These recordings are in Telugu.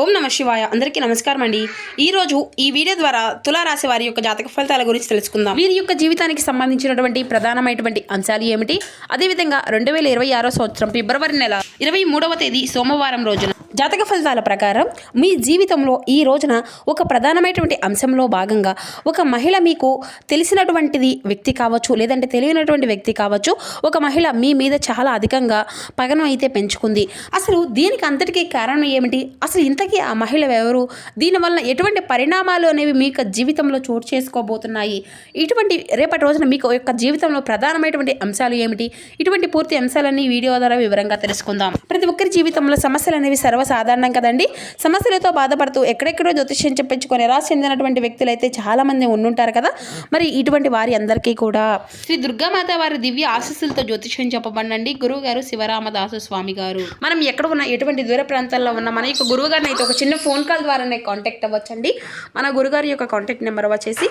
ఓం నమ శివాయ. అందరికీ నమస్కారం అండి. ఈరోజు ఈ వీడియో ద్వారా తులారాశి వారి యొక్క జాతక ఫలితాల గురించి తెలుసుకుందాం. వీరి యొక్క జీవితానికి సంబంధించినటువంటి ప్రధానమైనటువంటి అంశాలు ఏమిటి, అదేవిధంగా 2026 సంవత్సరం ఫిబ్రవరి నెల 23వ తేదీ సోమవారం రోజున జాతక ఫలితాల ప్రకారం మీ జీవితంలో ఈ రోజున ఒక ప్రధానమైనటువంటి అంశంలో భాగంగా ఒక మహిళ మీకు తెలిసినటువంటిది వ్యక్తి కావచ్చు, లేదంటే తెలియనటువంటి వ్యక్తి కావచ్చు, ఒక మహిళ మీ మీద చాలా అధికంగా పగను అయితే పెంచుకుంది. అసలు దీనికి అంతటికీ కారణం ఏమిటి, అసలు ఇంతకీ ఆ మహిళ ఎవరు, దీనివల్ల ఎటువంటి పరిణామాలు అనేవి మీ యొక్క జీవితంలో చోటు చేసుకోబోతున్నాయి, ఇటువంటి రేపటి రోజున మీకు యొక్క జీవితంలో ప్రధానమైనటువంటి అంశాలు ఏమిటి, ఇటువంటి పూర్తి అంశాలన్నీ వీడియో ద్వారా వివరంగా తెలుసుకుందాం. ప్రతి ఒక్కరి జీవితంలో సమస్యలు అనేవి సర్వసాధారణం కదండి. సమస్యలతో బాధపడుతూ ఎక్కడెక్కడో జ్యోతిష్యం చెప్పించుకొని నిరాశ చెందినటువంటి వ్యక్తులు అయితే చాలా మంది ఉండుంటారు కదా. మరి ఇటువంటి వారి అందరికీ కూడా శ్రీ దుర్గామాత వారి దివ్య ఆశీస్సులతో జ్యోతిష్యం చెప్పబడండి గురువు గారు శివరామదాసు స్వామి గారు. మనం ఎక్కడ ఉన్నా, ఎటువంటి దూర ప్రాంతాల్లో ఉన్నా మన యొక్క గురువు గారిని అయితే ఒక చిన్న ఫోన్ కాల్ ద్వారానే కాంటాక్ట్ అవ్వచ్చండి. మన గురుగారి యొక్క కాంటాక్ట్ నెంబర్ వచ్చేసి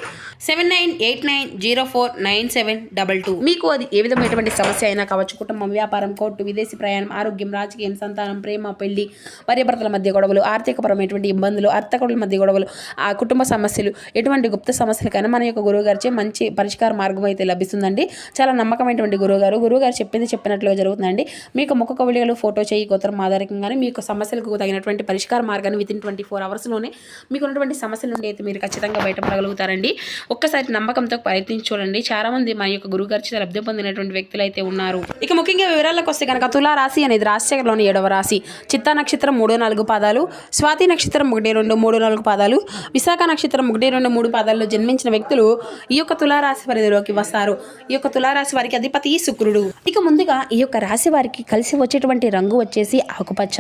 7989049722. మీకు అది ఏ విధమైనటువంటి సమస్య అయినా కావచ్చు, కుటుంబం, వ్యాపారం, కోర్టు, విదేశీ ప్రయాణం, ఆరోగ్యం, రాజకీయం, సంతానం, ప్రేమ, పెళ్లి, భార్యాభర్తల మధ్య గొడవలు, ఆర్థికపరమైనటువంటి ఇబ్బందులు, అర్థకడుల మధ్య గొడవలు, ఆ కుటుంబ సమస్యలు, ఎటువంటి గుప్త సమస్యలకైనా మన యొక్క గురువు గారిచే మంచి పరిష్కార మార్గం అయితే లభిస్తుందండి. చాలా నమ్మకమైనటువంటి గురువుగారు చెప్పింది చెప్పినట్లుగా జరుగుతుందండి. మీకు ముఖ కవళికలు, ఫోటో చేయి గోత్రం ఆధారికంగానే మీకు సమస్యలకు తగినటువంటి పరిష్కార మార్గాన్ని వితిన్ 24 అవర్స్లోనే మీకు ఉన్నటువంటి సమస్యల నుండి అయితే మీరు ఖచ్చితంగా బయటపడగలుగుతారండి. ఒక్కసారి నమ్మకంతో ప్రయత్నించి చూడండి. చాలా మంది మన యొక్క గురువు గారి లబ్ధి పొందినటువంటి వ్యక్తులు అయితే ఉన్నారు. ఇక ముఖ్యంగా వివరాలకు వస్తే కనుక తులారాశి అనేది రాశిలోని 7వ రాశి. చిత్తా నక్షత్రం 3-4 పాదాలు, స్వాతి నక్షత్రం 1-2-3-4 పాదాలు, విశాఖ నక్షత్రం 1-2-3 పాదాల్లో జన్మించిన వ్యక్తులు ఈ యొక్క తులారాశి పరిధిలోకి వస్తారు. ఈ యొక్క తులారాశి వారికి అధిపతి శుక్రుడు. ఇక ముందుగా ఈ యొక్క రాశి వారికి కలిసి వచ్చేటువంటి రంగు వచ్చేసి ఆకుపచ్చ.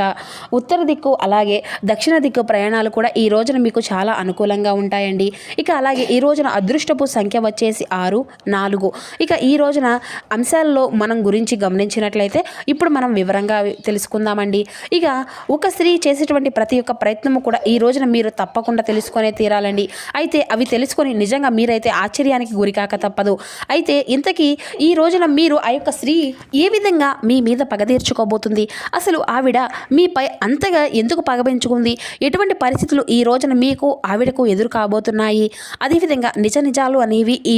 ఉత్తర దిక్కు అలాగే దక్షిణ దిక్కు ప్రయాణాలు కూడా ఈ రోజున మీకు చాలా అనుకూలంగా ఉంటాయండి. ఇక అలాగే ఈ రోజున అదృష్టపు సంఖ్య వచ్చేసి 6, 4. ఇక ఈ రోజున అంశాల్లో మనం గురించి గమనించినట్లయితే ఇప్పుడు మనం వివరంగా తెలుసుకుందామండి. ఇక ఒక స్త్రీ చేసేటువంటి ప్రతి ఒక్క ప్రయత్నము కూడా ఈ రోజున మీరు తప్పకుండా తెలుసుకొనే తీరాలండి. అయితే అవి తెలుసుకొని నిజంగా మీరైతే ఆశ్చర్యానికి గురికాక తప్పదు. అయితే ఇంతకీ ఈ రోజున మీరు ఆ యొక్క స్త్రీ ఏ విధంగా మీ మీద పగ తీర్చుకోబోతుంది, అసలు ఆవిడ మీపై అంతగా ఎందుకు పగ పెంచుకుంది, ఎటువంటి పరిస్థితులు ఈ రోజున మీకు ఆవిడకు ఎదురు కాబోతున్నాయి, అదేవిధంగా నిజాలు అనేవి ఈ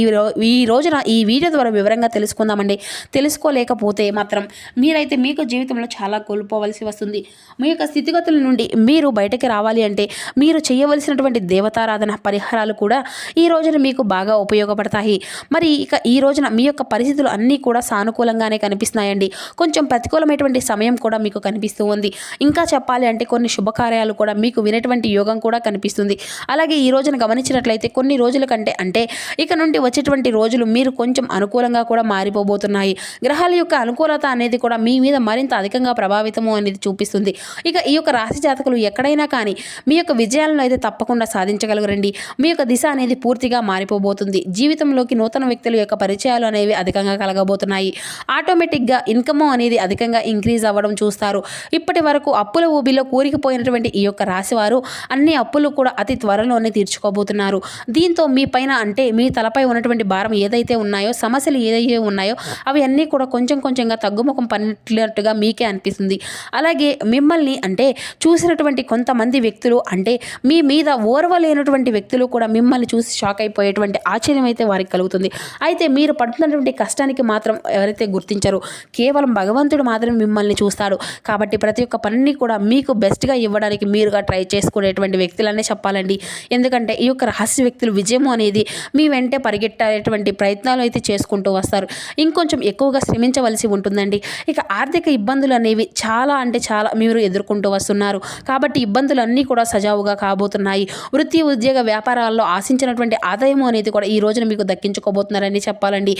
రోజున ఈ వీడియో ద్వారా వివరంగా తెలుసుకుందామండి. తెలుసుకోలేకపోతే మాత్రం మీరైతే మీకు జీవితంలో చాలా కోల్పోవలసి వస్తుంది. మీ యొక్క స్థితిగతుల నుండి మీరు బయటకి రావాలి అంటే మీరు చేయవలసినటువంటి దేవతారాధన పరిహారాలు కూడా ఈ రోజున మీకు బాగా ఉపయోగపడతాయి. మరి ఇక ఈ రోజున మీ యొక్క పరిస్థితులు అన్నీ కూడా సానుకూలంగానే కనిపిస్తున్నాయండి. కొంచెం ప్రతికూలమైనటువంటి సమయం కూడా మీకు కనిపిస్తూ ఉంది. ఇంకా చెప్పాలి అంటే కొన్ని శుభకార్యాలు కూడా మీకు వినేటువంటి యోగం కూడా కనిపిస్తుంది. అలాగే ఈ రోజున గమనించినట్లయితే కొన్ని రోజుల కంటే అంటే ఇక నుండి వచ్చేటువంటి రోజులు మీరు కొంచెం అనుకూలంగా కూడా మారిపోబోతున్నాయి. గ్రహాల యొక్క అనుకూలత అనేది కూడా మీ మీద మరింత అధికంగా ప్రభావితము అనేది చూపిస్తుంది. ఇక ఈ యొక్క రాశి జాతకులు ఎక్కడైనా కానీ మీ యొక్క విజయాలను అయితే తప్పకుండా సాధించగలగరండి. మీ యొక్క దిశ అనేది పూర్తిగా మారిపోబోతుంది. జీవితంలోకి నూతన వ్యక్తుల యొక్క పరిచయాలు అనేవి అధికంగా కలగబోతున్నాయి. ఆటోమేటిక్గా ఇన్కమ్ అనేది అధికంగా ఇంక్రీజ్ అవ్వడం చూస్తారు. ఇప్పటి వరకు అప్పుల ఊబిలో కూరికిపోయినటువంటి ఈ యొక్క రాశివారు అన్ని అప్పులు కూడా అతి త్వరలోనే తీర్చుకోబోతున్నారు. దీంతో మీ పైన అంటే మీ తలపై ఉన్నటువంటి భారం ఏదైతే ఉన్నాయో, సమస్యలు ఏదైతే ఉన్నాయో అవి అన్నీ కూడా కొంచెంగా తగ్గుముఖం పడినట్లుగా మీకే అనిపిస్తుంది. అలాగే మిమ్మల్ని అంటే చూసినటువంటి కొంతమంది వ్యక్తులు అంటే మీ మీద ఓర్వలేనటువంటి వ్యక్తులు కూడా మిమ్మల్ని చూసి షాక్ అయిపోయేటువంటి ఆశ్చర్యం అయితే వారికి కలుగుతుంది. అయితే మీరు పడుతున్నటువంటి కష్టానికి మాత్రం ఎవరైతే గుర్తించారో కేవలం భగవంతుడు మాత్రమే మిమ్మల్ని చూస్తాడు. కాబట్టి ప్రతి ఒక్క పనిని కూడా మీకు బెస్ట్గా ఇవ్వడానికి మీరుగా ట్రై చేసుకునేటువంటి వ్యక్తులనే చెప్పాలండి. ఎందుకంటే ఈ యొక్క రహస్య వ్యక్తులు విజయము అనేది మీ వెంటే పరిగెట్టేటువంటి ప్రయత్నాలు అయితే చేసుకుంటూ వస్తారు. ఇంకొంచెం ఎక్కువగా శ్రమించవలసి ఉంటుందండి. ఇక ఆర్థిక ఇబ్బందులు అనేవి చాలా అంటే చాలా మీరు ఎదుర్కొంటూ వస్తున్నారు. కాబట్టి ఇబ్బందులన్నీ కూడా సజావుగా కాబోతున్నాయి. వృత్తి, ఉద్యోగ, వ్యాపారాల్లో ఆశించినటువంటి ఆదాయం అనేది కూడా ఈ రోజున మీకు దక్కించుకోబోతున్నారని చెప్పాలండి.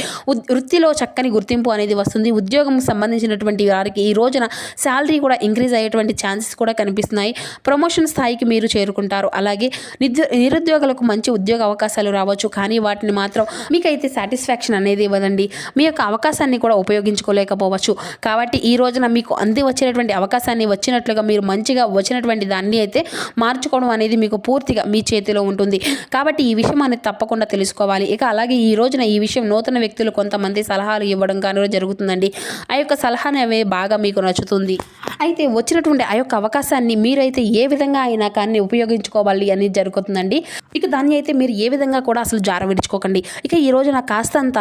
వృత్తిలో చక్కని గుర్తింపు అనేది వస్తుంది. ఉద్యోగం సంబంధించినటువంటి వారికి ఈ రోజున శాలరీ కూడా ఇంక్రీజ్ అయ్యేటువంటి ఛాన్సెస్ కూడా కనిపిస్తున్నాయి. ప్రమోషన్ స్థాయికి మీరు చేరుకుంటారు. అలాగే నిరుద్యోగులకు మంచి ఉద్యోగ అవకాశాలు రావచ్చు. కానీ వాటిని మాత్రం మీకైతే సాటిస్ఫాక్షన్ అనేది ఇవ్వదండి. మీ యొక్క అవకాశాన్ని కూడా ఉపయోగించుకోలేకపోవచ్చు. కాబట్టి ఈ రోజున మీకు అంది వచ్చినటువంటి అవకాశాన్ని వచ్చినట్లుగా మీరు మంచిగా వచ్చినటువంటి దాన్ని అయితే మార్చుకోవడం అనేది మీకు పూర్తిగా మీ చేతిలో ఉంటుంది. కాబట్టి ఈ విషయం అనేది తప్పకుండా తెలుసుకోవాలి. ఇక అలాగే ఈ రోజున ఈ విషయం నూతన వ్యక్తులు కొంతమంది సలహాలు ఇవ్వడం కానీ జరుగుతుందండి. ఆ యొక్క సలహా అనేవి బాగా మీకు నచ్చుతుంది. అయితే వచ్చినటువంటి ఆ యొక్క అవకాశాన్ని మీరైతే ఏ విధంగా అయినా కానీ ఉపయోగించుకోవాలి అనేది జరుగుతుందండి. ఇక దాన్ని అయితే మీరు ఏ విధంగా కూడా అసలు జారవిడుచుకోకండి. ఇక ఈ రోజున కాస్తంత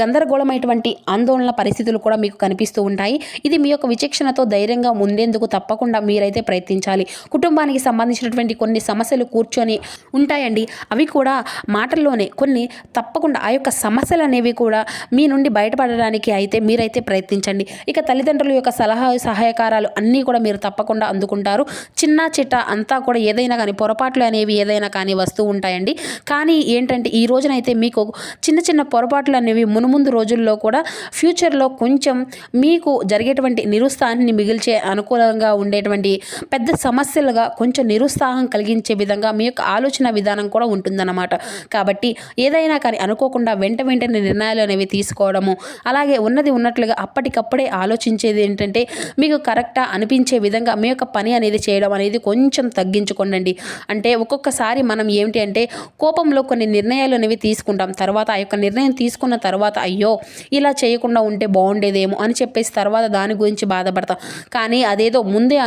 గందరగోళమైనటువంటి ఆందోళన పరిస్థితులు కూడా మీకు కనిపిస్తూ ఉంటాయి. ఇది మీ యొక్క విచక్షణతో ధైర్యంగా ఉండేందుకు తప్పకుండా మీరైతే ప్రయత్నించాలి. కుటుంబానికి సంబంధించినటువంటి కొన్ని సమస్యలు కూర్చొని ఉంటాయండి. అవి కూడా మాటల్లోనే కొన్ని తప్పకుండా ఆ యొక్క సమస్యలు అనేవి కూడా మీ నుండి బయటపడడానికి అయితే మీరైతే ప్రయత్నించండి. ఇక తల్లిదండ్రుల యొక్క సలహా సహాయకారాలు అన్నీ కూడా మీరు తప్పకుండా అందుకుంటారు. చిన్న చిట్ట అంతా కూడా ఏదైనా కానీ పొరపాట్లు అనేవి ఏదైనా కానీ వస్తూ ఉంటాయండి. కానీ ఏంటంటే ఈ రోజునైతే మీకు చిన్న చిన్న పొరపాట్లు అనేవి మునుముందు రోజుల్లో కూడా ఫ్యూచర్లో కొంచెం మీకు జరిగేటువంటి నిరుత్సాహాన్ని మిగిల్చే అనుకూలంగా ఉండేటువంటి పెద్ద సమస్యలుగా కొంచెం నిరుత్సాహం కలిగించే విధంగా మీ యొక్క ఆలోచన విధానం కూడా ఉంటుందన్నమాట. కాబట్టి ఏదైనా కానీ అనుకోకుండా వెంటనే నిర్ణయాలు అనేవి తీసుకోవడము, అలాగే ఉన్నది ఉన్నట్లుగా అప్పటికప్పుడే ఆలోచించేది ఏంటంటే మీకు కరెక్టా అనిపించే విధంగా మీ యొక్క పని అనేది చేయడం అనేది కొంచెం తగ్గించుకోండి. అంటే ఒక్కొక్కసారి మనం ఏమిటి అంటే కోపంలో కొన్ని నిర్ణయాలు అనేవి తీసుకుంటాం. తర్వాత ఆ యొక్క నిర్ణయం తీసుకున్న తర్వాత అయ్యో ఇలా చేయకుండా ఉంటే బాగుండేదేమో అని చెప్పేసి తర్వాత దాని గురించి బాధపడతాం. కానీ అదేదో ముందే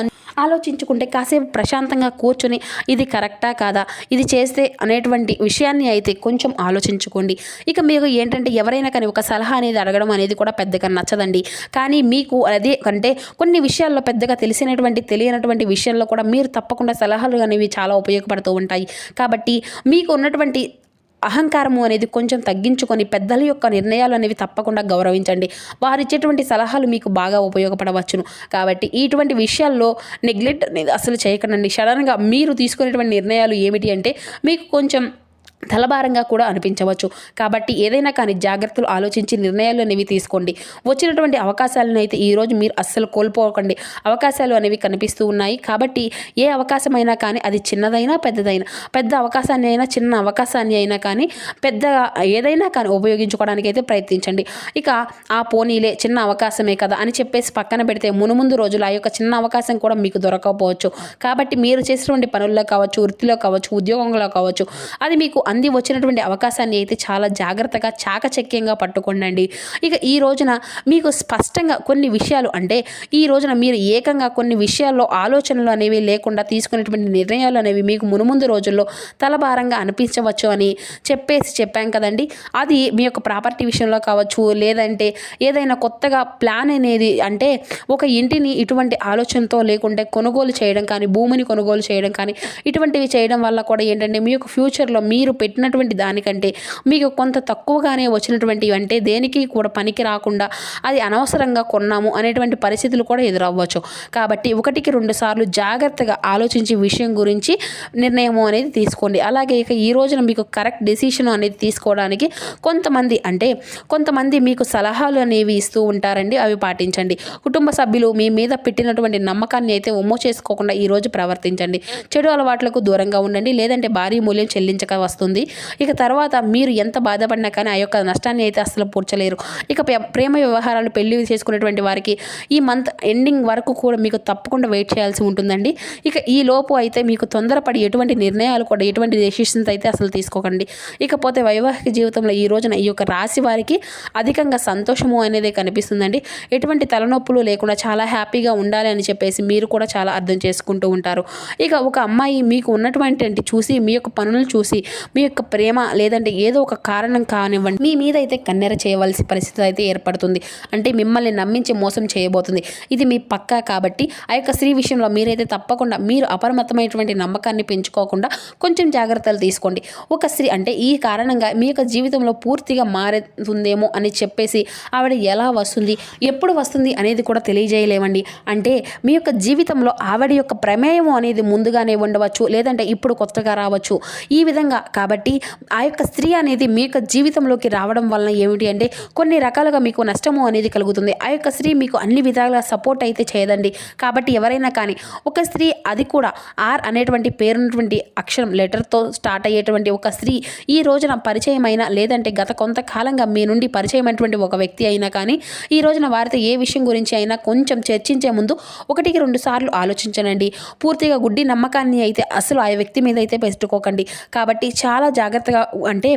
ఆలోచించుకుంటే కాసేపు ప్రశాంతంగా కూర్చొని ఇది కరెక్టా కాదా, ఇది చేస్తే అనేటువంటి విషయాన్ని అయితే కొంచెం ఆలోచించుకోండి. ఇక మీకు ఏంటంటే ఎవరైనా కానీ ఒక సలహా అనేది అడగడం అనేది కూడా పెద్దగా నచ్చదండి. కానీ మీకు అదే అంటే కొన్ని విషయాల్లో పెద్దగా తెలియనటువంటి విషయాల్లో కూడా మీరు తప్పకుండా సలహాలు అనేవి చాలా ఉపయోగపడుతూ ఉంటాయి. కాబట్టి మీకు ఉన్నటువంటి అహంకారము అనేది కొంచెం తగ్గించుకొని పెద్దల యొక్క నిర్ణయాలు అనేవి తప్పకుండా గౌరవించండి. వారు ఇచ్చేటువంటి సలహాలు మీకు బాగా ఉపయోగపడవచ్చును. కాబట్టి ఇటువంటి విషయాల్లో నెగ్లెక్ట్ అనేది అసలు చేయకండి. సడన్గా మీరు తీసుకునేటువంటి నిర్ణయాలు ఏమిటి అంటే మీకు కొంచెం తలభారంగా కూడా అనిపించవచ్చు. కాబట్టి ఏదైనా కానీ జాగ్రత్తలు ఆలోచించి నిర్ణయాలు అనేవి తీసుకోండి. వచ్చినటువంటి అవకాశాలను అయితే ఈరోజు మీరు అస్సలు కోల్పోకండి. అవకాశాలు అనేవి కనిపిస్తూ ఉన్నాయి. కాబట్టి ఏ అవకాశమైనా కానీ అది చిన్నదైనా పెద్దదైనా, పెద్ద అవకాశాన్ని అయినా చిన్న అవకాశాన్ని అయినా కానీ పెద్దగా ఏదైనా కానీ ఉపయోగించుకోవడానికి అయితే ప్రయత్నించండి. ఇక ఆ పోనీలే చిన్న అవకాశమే కదా అని చెప్పేసి పక్కన పెడితే మునుముందు రోజులు ఆ యొక్క చిన్న అవకాశం కూడా మీకు దొరకకపోవచ్చు. కాబట్టి మీరు చేసినటువంటి పనుల్లో కావచ్చు, వృత్తిలో కావచ్చు, ఉద్యోగంలో కావచ్చు, అది మీకు అంది వచ్చినటువంటి అవకాశాన్ని అయితే చాలా జాగ్రత్తగా చాకచక్యంగా పట్టుకోండి. ఇక ఈ రోజున మీకు స్పష్టంగా కొన్ని విషయాలు అంటే ఈ రోజున మీరు ఏకంగా కొన్ని విషయాల్లో ఆలోచనలు అనేవి లేకుండా తీసుకునేటువంటి నిర్ణయాలు అనేవి మీకు మునుముందు రోజుల్లో తలభారంగా అనిపించవచ్చు అని చెప్పాం కదండి. అది మీ యొక్క ప్రాపర్టీ విషయంలో కావచ్చు, లేదంటే ఏదైనా కొత్తగా ప్లాన్ అనేది అంటే ఒక ఇంటిని ఇటువంటి ఆలోచనతో లేకుంటే కొనుగోలు చేయడం కానీ, భూమిని కొనుగోలు చేయడం కానీ ఇటువంటివి చేయడం వల్ల కూడా ఏంటంటే మీ యొక్క ఫ్యూచర్లో మీరు పెట్టినటువంటి దానికంటే మీకు కొంత తక్కువగానే వచ్చినటువంటివి అంటే దేనికి కూడా పనికి రాకుండా అది అనవసరంగా కొన్నాము అనేటువంటి పరిస్థితులు కూడా ఎదురవ్వచ్చు. కాబట్టి 1-2 సార్లు జాగ్రత్తగా ఆలోచించి విషయం గురించి నిర్ణయం అనేది తీసుకోండి. అలాగే ఇక ఈ రోజున మీకు కరెక్ట్ డెసిషన్ అనేది తీసుకోవడానికి కొంతమంది మీకు సలహాలు అనేవి ఇస్తూ ఉంటారండి. అవి పాటించండి. కుటుంబ సభ్యులు మీ మీద పెట్టినటువంటి నమ్మకాన్ని అయితే ఒమ్ము చేసుకోకుండా ఈరోజు ప్రవర్తించండి. చెడు అలవాట్లకు దూరంగా ఉండండి. లేదంటే భారీ మూల్యం చెల్లించక వస్తుంది. ఇక తర్వాత మీరు ఎంత బాధపడినా కానీ ఆ యొక్క నష్టాన్ని అయితే అసలు పూడ్చలేరు. ఇక ప్రేమ వ్యవహారాలు పెళ్లి చేసుకునేటువంటి వారికి ఈ మంత్ ఎండింగ్ వరకు కూడా మీకు తప్పకుండా వెయిట్ చేయాల్సి ఉంటుందండి. ఇక ఈ లోపు అయితే మీకు తొందరపడి ఎటువంటి నిర్ణయాలు కూడా ఎటువంటి డెసిషన్స్ అయితే అసలు తీసుకోకండి. ఇకపోతే వైవాహిక జీవితంలో ఈ రోజున ఈ యొక్క రాశి వారికి అధికంగా సంతోషము అనేది కనిపిస్తుందండి. ఎటువంటి తలనొప్పులు లేకుండా చాలా హ్యాపీగా ఉండాలి అని చెప్పేసి మీరు కూడా చాలా అర్థం చేసుకుంటూ ఉంటారు. ఇక ఒక అమ్మాయి మీకు ఉన్నటువంటి చూసి మీ యొక్క పనులను చూసి మీ యొక్క ప్రేమ లేదంటే ఏదో ఒక కారణం కానివ్వండి మీ మీద అయితే కన్నెర చేయవలసిన పరిస్థితి అయితే ఏర్పడుతుంది. అంటే మిమ్మల్ని నమ్మించి మోసం చేయబోతుంది. ఇది మీ పక్కా. కాబట్టి ఆ యొక్క స్త్రీ విషయంలో మీరైతే తప్పకుండా మీరు అపరిమితమైనటువంటి నమ్మకాన్ని పెంచుకోకుండా కొంచెం జాగ్రత్తలు తీసుకోండి. ఒక స్త్రీ అంటే ఈ కారణంగా మీ యొక్క జీవితంలో పూర్తిగా మారుతుందేమో అని చెప్పేసి ఆవిడ ఎలా వస్తుంది, ఎప్పుడు వస్తుంది అనేది కూడా తెలియజేయలేమండి. అంటే మీ యొక్క జీవితంలో ఆవిడ యొక్క ప్రమేయం అనేది ముందుగానే ఉండవచ్చు, లేదంటే ఇప్పుడు కొత్తగా రావచ్చు. ఈ విధంగా కాబట్టి ఆ యొక్క స్త్రీ అనేది మీ యొక్క జీవితంలోకి రావడం వలన ఏమిటి అంటే కొన్ని రకాలుగా మీకు నష్టము అనేది కలుగుతుంది. ఆ యొక్క స్త్రీ మీకు అన్ని విధాలుగా సపోర్ట్ అయితే చేయదండి. కాబట్టి ఎవరైనా కానీ ఒక స్త్రీ, అది కూడా ఆర్ అనేటువంటి పేరున్నటువంటి అక్షరం లెటర్తో స్టార్ట్ అయ్యేటువంటి ఒక స్త్రీ ఈ రోజున పరిచయం అయినా, లేదంటే గత కొంతకాలంగా మీ నుండి పరిచయం అయినటువంటి ఒక వ్యక్తి అయినా కానీ ఈ రోజున వారితో ఏ విషయం గురించి అయినా కొంచెం చర్చించే ముందు 1-2 సార్లు ఆలోచించనండి. పూర్తిగా గుడ్డి నమ్మకాన్ని అయితే అసలు ఆ వ్యక్తి మీద అయితే పెట్టుకోకండి. కాబట్టి చాలా జాగ్రత్తగా, అంటే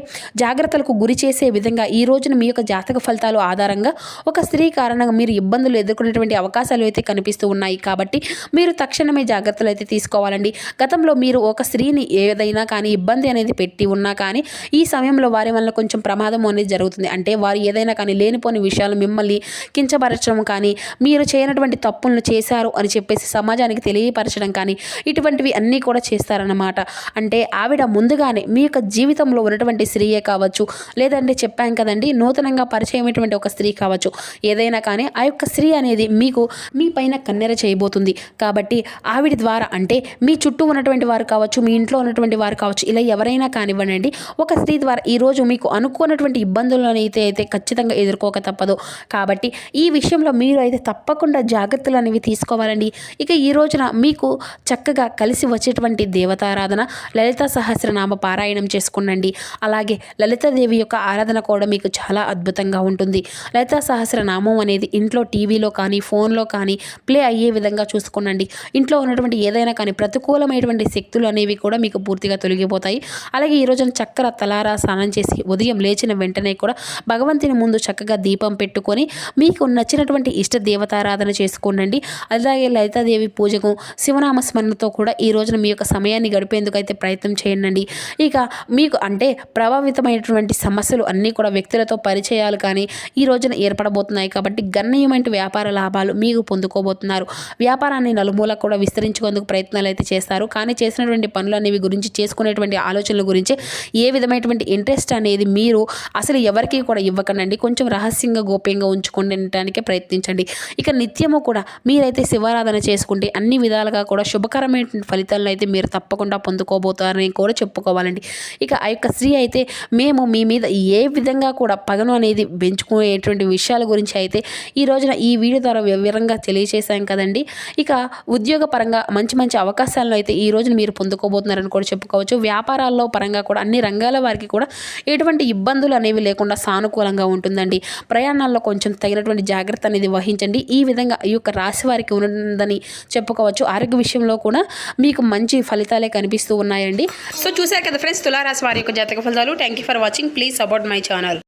జాగ్రత్తలకు గురి చేసే విధంగా ఈ రోజున మీ యొక్క జాతక ఫలితాలు ఆధారంగా ఒక స్త్రీ కారణంగా మీరు ఇబ్బందులు ఎదుర్కొనేటువంటి అవకాశాలు అయితే కనిపిస్తూ ఉన్నాయి. కాబట్టి మీరు తక్షణమే జాగ్రత్తలు అయితే తీసుకోవాలండి. గతంలో మీరు ఒక స్త్రీని ఏదైనా కానీ ఇబ్బంది అనేది పెట్టి ఉన్నా కానీ ఈ సమయంలో వారి వల్ల కొంచెం ప్రమాదం అనేది జరుగుతుంది. అంటే వారు ఏదైనా కానీ లేనిపోని విషయాలు మిమ్మల్ని కించపరచడం కానీ, మీరు చేయనటువంటి తప్పులను చేశారు అని చెప్పేసి సమాజానికి తెలియపరచడం కానీ, ఇటువంటివి అన్నీ కూడా చేస్తారన్నమాట. అంటే ఆవిడ ముందుగానే మీ యొక్క జీవితంలో ఉన్నటువంటి స్త్రీయే కావచ్చు, లేదంటే చెప్పాం కదండి నూతనంగా పరిచయమైనటువంటి ఒక స్త్రీ కావచ్చు, ఏదైనా కానీ ఆ యొక్క స్త్రీ అనేది మీకు మీ పైన కన్నెర చేయబోతుంది. కాబట్టి ఆవిడ ద్వారా, అంటే మీ చుట్టూ ఉన్నటువంటి వారు కావచ్చు, మీ ఇంట్లో ఉన్నటువంటి వారు కావచ్చు, ఇలా ఎవరైనా కానివ్వండి, ఒక స్త్రీ ద్వారా ఈరోజు మీకు అనుకున్నటువంటి ఇబ్బందులను అయితే ఖచ్చితంగా ఎదుర్కోక తప్పదు. కాబట్టి ఈ విషయంలో మీరు అయితే తప్పకుండా జాగ్రత్తలు అనేవి తీసుకోవాలండి. ఇక ఈ రోజున మీకు చక్కగా కలిసి వచ్చేటువంటి దేవతారాధన లలితా సహస్రనామ పారాయణం చేసుకునండి. అలాగే లలితాదేవి యొక్క ఆరాధన కూడా మీకు చాలా అద్భుతంగా ఉంటుంది. లలితా సహస్రనామం అనేది ఇంట్లో టీవీలో కానీ, ఫోన్లో కానీ ప్లే అయ్యే విధంగా చూసుకునండి. ఇంట్లో ఉన్నటువంటి ఏదైనా కానీ ప్రతికూలమైనటువంటి శక్తులు అనేవి కూడా మీకు పూర్తిగా తొలగిపోతాయి. అలాగే ఈ రోజున చక్కర తలారా స్నానం చేసి ఉదయం లేచిన వెంటనే కూడా భగవంతుని ముందు చక్కగా దీపం పెట్టుకొని మీకు నచ్చినటువంటి ఇష్ట దేవతారాధన చేసుకోండి. అలాగే లలితాదేవి పూజకు శివనామ స్మరణతో కూడా ఈ రోజున మీ యొక్క సమయాన్ని గడిపేందుకు అయితే ప్రయత్నం చేయండి. ఇక మీకు అంటే ప్రభావితమైనటువంటి సమస్యలు అన్నీ కూడా వ్యక్తులతో పరిచయాలు కానీ ఈ రోజున ఏర్పడబోతున్నాయి. కాబట్టి గణనీయమైన వ్యాపార లాభాలు మీకు పొందుకోబోతున్నారు. వ్యాపారాన్ని నలుమూల కూడా విస్తరించుకుందుకు ప్రయత్నాలు అయితే చేస్తారు. కానీ చేసినటువంటి పనులు అనేవి గురించి, చేసుకునేటువంటి ఆలోచనల గురించి ఏ విధమైనటువంటి ఇంట్రెస్ట్ అనేది మీరు అసలు ఎవరికి కూడా ఇవ్వకండి. కొంచెం రహస్యంగా గోప్యంగా ఉంచుకోవడానికే ప్రయత్నించండి. ఇక నిత్యము కూడా మీరైతే శివారాధన చేసుకుంటే అన్ని విధాలుగా కూడా శుభకరమైన ఫలితాలను అయితే మీరు తప్పకుండా పొందుకోబోతారని కూడా చెప్పుకోవాలండి. ఇక ఆ యొక్క స్త్రీ అయితే మేము మీ మీద ఏ విధంగా కూడా పగను అనేది పెంచుకునేటువంటి విషయాల గురించి అయితే ఈ రోజున ఈ వీడియో ద్వారా వివరంగా తెలియజేశాం కదండి. ఇక ఉద్యోగ పరంగా మంచి మంచి అవకాశాలను అయితే ఈ రోజున మీరు పొందుకోబోతున్నారని కూడా చెప్పుకోవచ్చు. వ్యాపారాల్లో పరంగా కూడా అన్ని రంగాల వారికి కూడా ఎటువంటి ఇబ్బందులు అనేవి లేకుండా సానుకూలంగా ఉంటుందండి. ప్రయాణాల్లో కొంచెం తగినటువంటి జాగ్రత్త అనేది వహించండి. ఈ విధంగా ఈ యొక్క రాశి వారికి ఉందని చెప్పుకోవచ్చు. ఆరోగ్య విషయంలో కూడా మీకు మంచి ఫలితాలే కనిపిస్తూ ఉన్నాయండి. సో చూసారు కదా ఫ్రెండ్స్, తులారాశి వారి యొక్క జాతక ఫలితాలు. Thank you for watching. Please support my channel.